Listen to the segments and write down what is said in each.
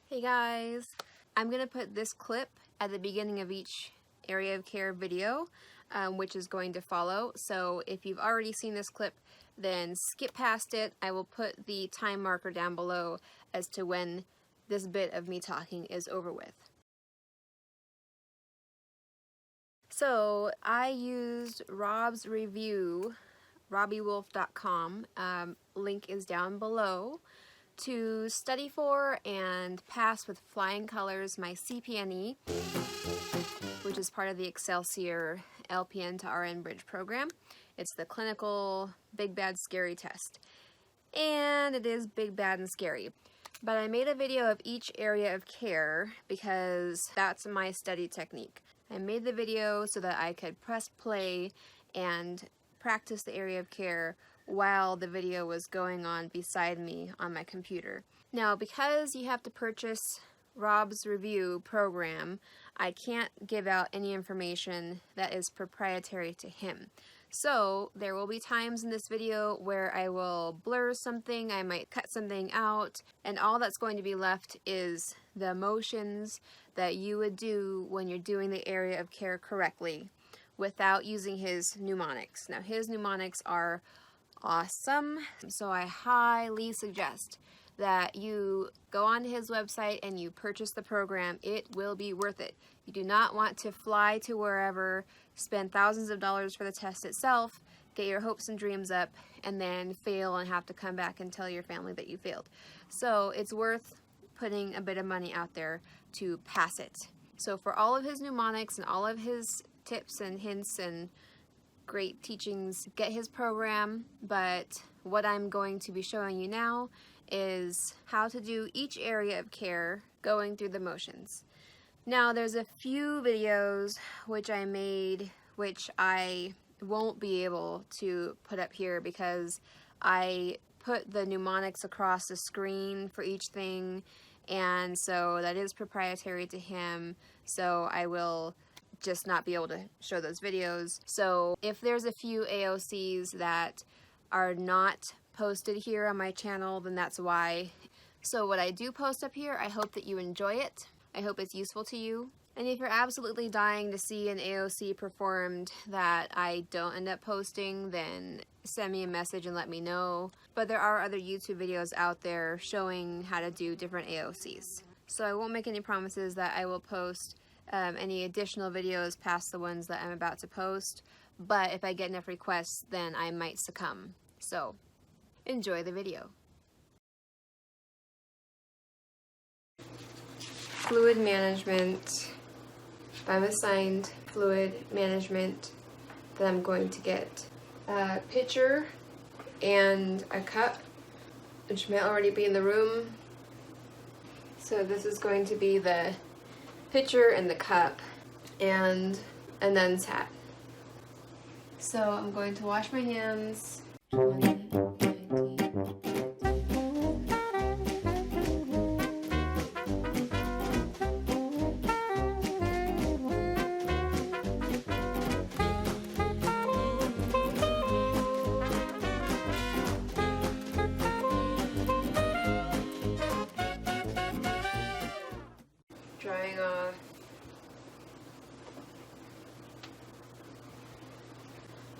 Hey guys, I'm going to put this clip at the beginning of each area of care video, which is going to follow. So if you've already seen this clip, then skip past it. I will put the time marker down below as to when this bit of me talking is over with. So I used RobsReview, robbiewolf.com, link is down below, to study for and pass with flying colors my CPNE, which is part of the Excelsior LPN to RN Bridge program. It's the clinical big bad scary test. And it is big bad and scary. But I made a video of each area of care because that's my study technique. I made the video so that I could press play and practice the area of care while the video was going on beside me on my computer. Now, because you have to purchase RobsReview program, I can't give out any information that is proprietary to him. So there will be times in this video where I will blur something, I might cut something out, and all that's going to be left is the motions that you would do when you're doing the area of care correctly without using his mnemonics. Now, his mnemonics are awesome, so I highly suggest that you go onto his website and you purchase the program. It will be worth it. You do not want to fly to wherever, spend thousands of dollars for the test itself, get your hopes and dreams up, and then fail and have to come back and tell your family that you failed. So it's worth putting a bit of money out there to pass it. So for all of his mnemonics and all of his tips and hints and great teachings, get his program. But what I'm going to be showing you now is how to do each area of care going through the motions. Now, there's a few videos which I made which I won't be able to put up here because I put the mnemonics across the screen for each thing, and so that is proprietary to him, so I will just not be able to show those videos. So if there's a few AOCs that are not posted here on my channel, then that's why. So what I do post up here, I hope that you enjoy it. I hope it's useful to you. And if you're absolutely dying to see an AOC performed that I don't end up posting, then send me a message and let me know. But there are other YouTube videos out there showing how to do different AOCs. So I won't make any promises that I will post any additional videos past the ones that I'm about to post, but if I get enough requests, then I might succumb. So enjoy the video. Fluid management. I'm assigned fluid management that I'm going to get a pitcher and a cup, which may already be in the room. So this is going to be the pitcher and the cup and a nun's hat. So I'm going to wash my hands. 20, 19. Drying off.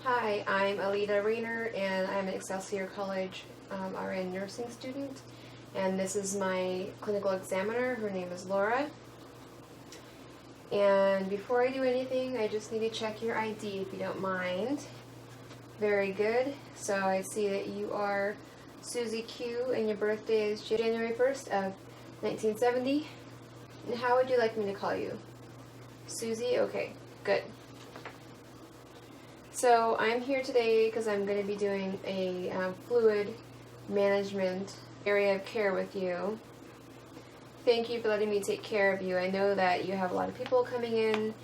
Hi, I'm Alita Rayner, and I'm an Excelsior College RN nursing student, and this is my clinical examiner. Her name is Laura. And before I do anything, I just need to check your ID if you don't mind. Very good. So I see that you are Susie Q, and your birthday is January 1st of 1970. And how would you like me to call you? Susie? Okay, good. So I'm here today because I'm going to be doing a fluid management area of care with you. Thank you for letting me take care of you. I know that you have a lot of people coming in.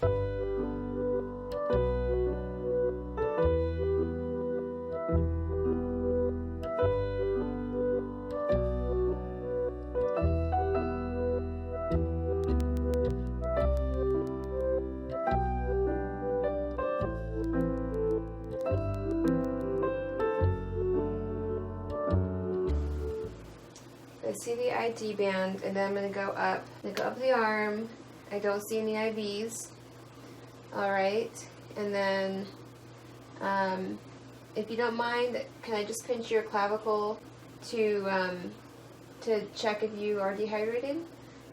I see the ID band, and then I'm going to go up the arm. I don't see any IVs. Alright, and then if you don't mind, can I just pinch your clavicle to check if you are dehydrated?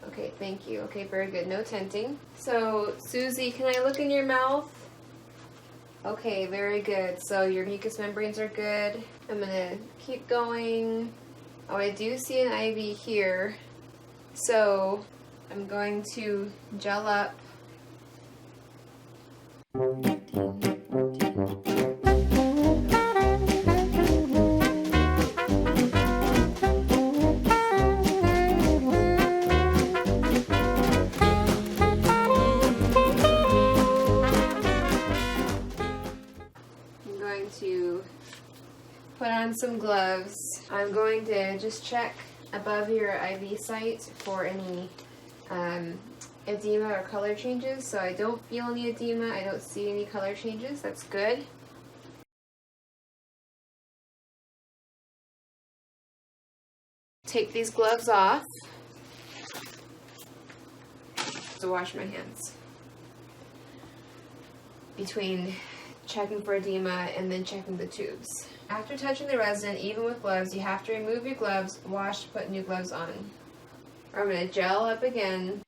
Okay, thank you. Okay, very good. No tenting. So, Susie, can I look in your mouth? Okay, very good. So your mucous membranes are good. I'm gonna keep going. Oh, I do see an IV here. So I'm going to gel up. To put on some gloves. I'm going to just check above your IV site for any edema or color changes. So I don't feel any edema, I don't see any color changes. That's good. Take these gloves off to wash my hands between checking for edema and then checking the tubes. After touching the resident, even with gloves, you have to remove your gloves, wash, put new gloves on. I'm going to gel up again.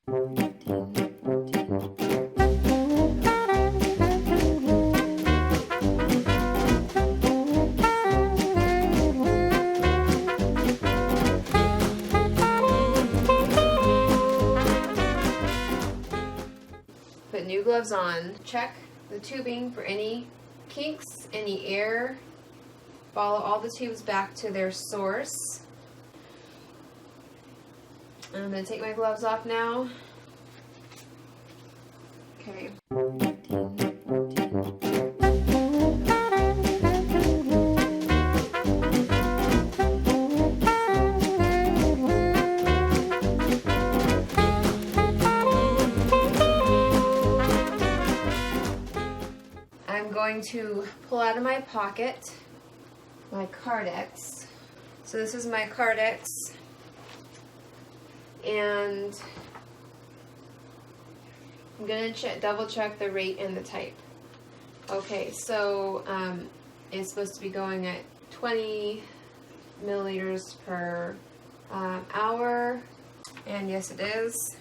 Put new gloves on. Check the tubing for any kinks, any air. Follow all the tubes back to their source. I'm going to take my gloves off now. Okay. I'm going to pull out of my pocket my Cardex. So this is my Cardex, and I'm going to double check the rate and the type. Okay, so it's supposed to be going at 20 milliliters per hour, and yes it is.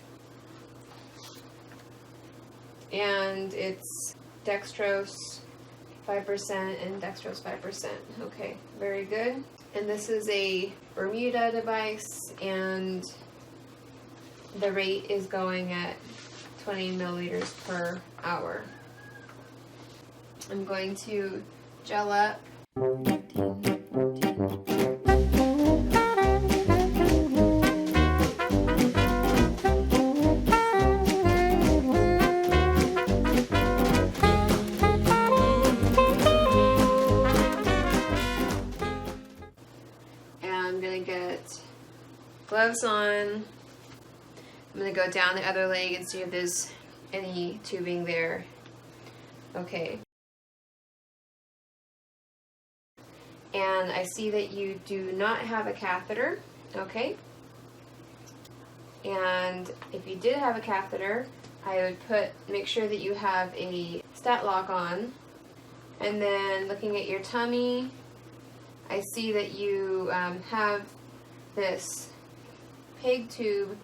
And it's dextrose 5% and dextrose 5%. Okay, very good. And this is a Bermuda device, and the rate is going at 20 milliliters per hour. I'm going to gel up. Gloves on. I'm going to go down the other leg and see if there's any tubing there. Okay. And I see that you do not have a catheter. Okay. And if you did have a catheter, I would make sure that you have a stat lock on. And then looking at your tummy, I see that you have this peg tube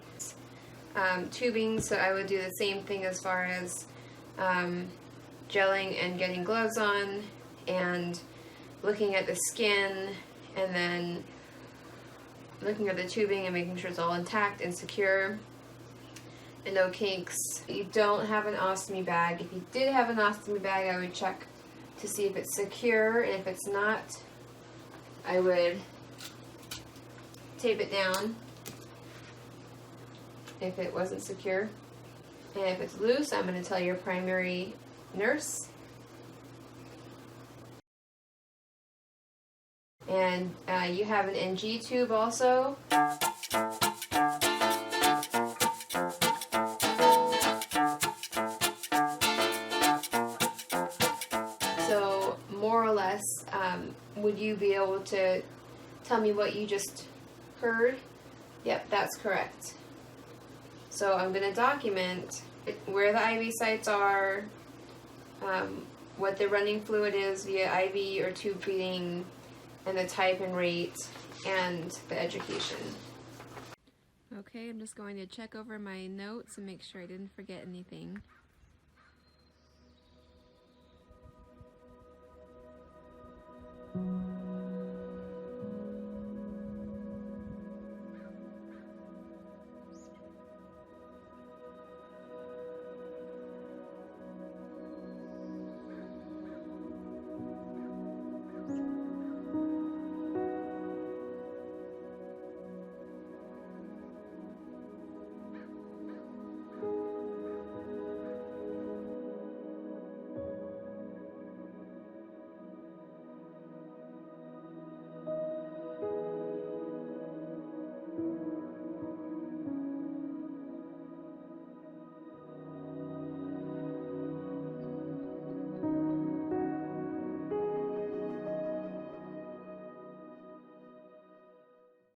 tubing, so I would do the same thing as far as gelling and getting gloves on, and looking at the skin, and then looking at the tubing and making sure it's all intact and secure and no kinks. You don't have an ostomy bag. If you did have an ostomy bag, I would check to see if it's secure, and if it's not, I would tape it down if it wasn't secure. And if it's loose, I'm going to tell your primary nurse. And you have an NG tube also. So more or less, would you be able to tell me what you just heard Yep, that's correct. So I'm going to document where the IV sites are, what the running fluid is via IV or tube feeding, and the type and rate, and the education. Okay, I'm just going to check over my notes and make sure I didn't forget anything.